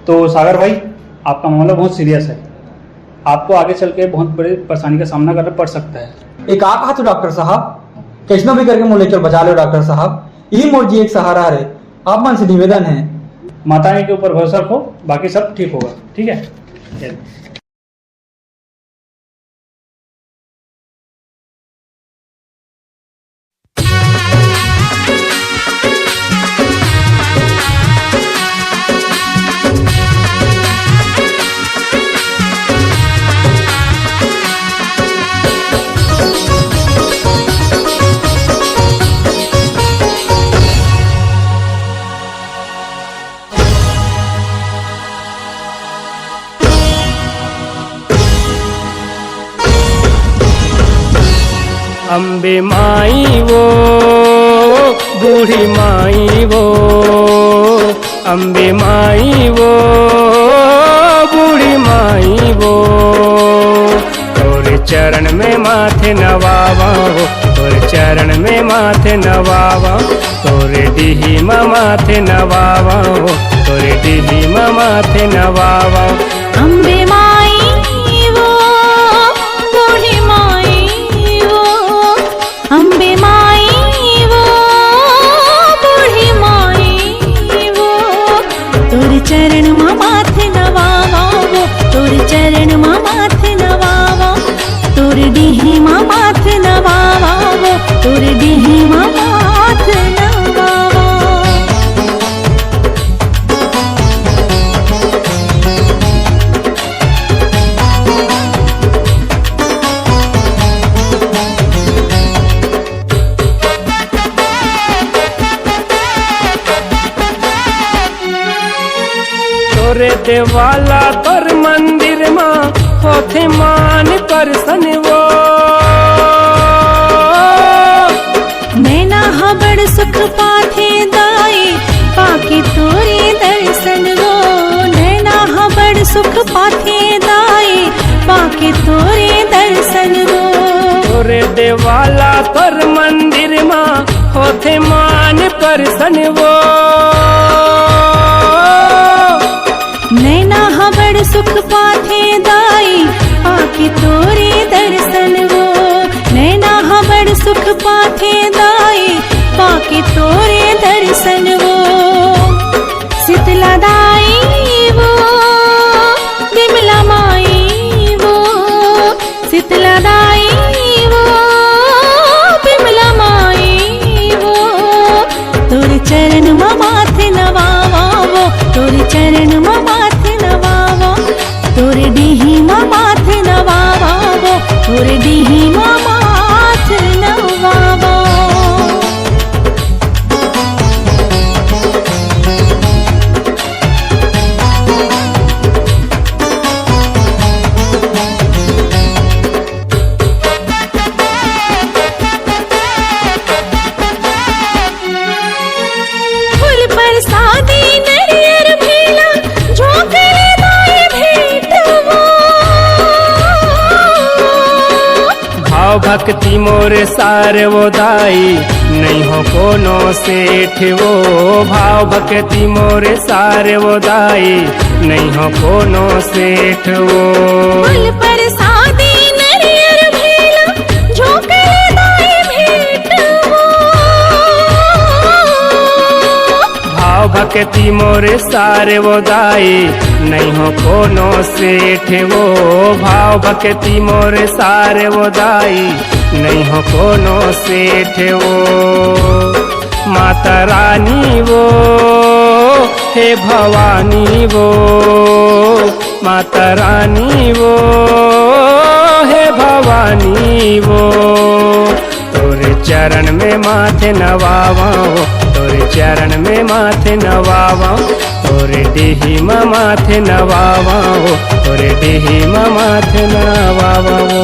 तो सागर भाई, आपका मामला बहुत सीरियस है। आपको आगे चल के बहुत बड़ी परेशानी का सामना करना पड़ सकता है। एक आप हाथ डॉक्टर साहब, कैसनो भी करके मुझे लेकर बचा लो डॉक्टर साहब। यही मोर जी एक सहारा है। आप मन से निवेदन है। माता रानी के ऊपर भरोसा रखो, बाकी सब ठीक होगा। ठीक है। अम्बे माई वो बूढ़ी माई वो, अम्बे माई वो बूढ़ी माई वो, तोरे चरण में माथे नवावा हो, तोरे चरण में माथे नवावा, तोरे डीही माथे नवावा हो, तोरे डीही माथे नवावा। अम्बे माई वो बूढ़ी माई वो, अम्बे माई वो बूढ़ी माई वो, तोरे चरण माथे नवावा वो, तोरे चरण माथे नवावा, तोरे डीही माथे नवावा वो, तोरे डीही माथे नवावा। तोरे देवाला तोर मंदिर माँ होथे मान परसन वो, नैना बड़ सुख पाथे दाई पाके तोरे दर्शन वो, नैना बड़ सुख पाथे दाई पाके तोरे दर्शन वो, तोरे देवाला तोर मंदिर माँ होथे मान परसन वो, नैना बड़ सुख पाथे दाई पाके तोरे दर्शन वो, नैना बड़ सुख पाथे दाई पाके तोरे दर्शन वो, शीतला दाई वो बिमला माई वो, शीतला दाई वो बिमला माई वो, तोरे चरण माथे नवावा वो, तोरे चरण माथे नवावा, तोरे डीही माथे नवावा वो, तोरे डीही माथे नवावा। फूल परसादी नरियर भेला झोंकले दाई भेंट वो, भाव भक्ति मोरे सारे वो दाई नहीं हो कोनो सेठ वो, भाव भक्ति मोरे सारे वो दाई नहीं हो कोनो सेठ वो, फूल परसादी नरियर भेला झोंकले दाई भेंट वो, भाव भक्ति मोरे सारे वो दाई नहीं हो कोनो सेठ वो, भाव भक्ति मोरे सारे वो दाई नहीं हो कोनो सेठ वो। माता रानी वो हे भवानी वो, माता रानी वो हे भवानी वो, तोरे चरण में माथे नवावा हो, तोरे चरण में माथे नवावा, तोरे डीही माथे नवावा हो, तोरे डीही माथे नवावा वो।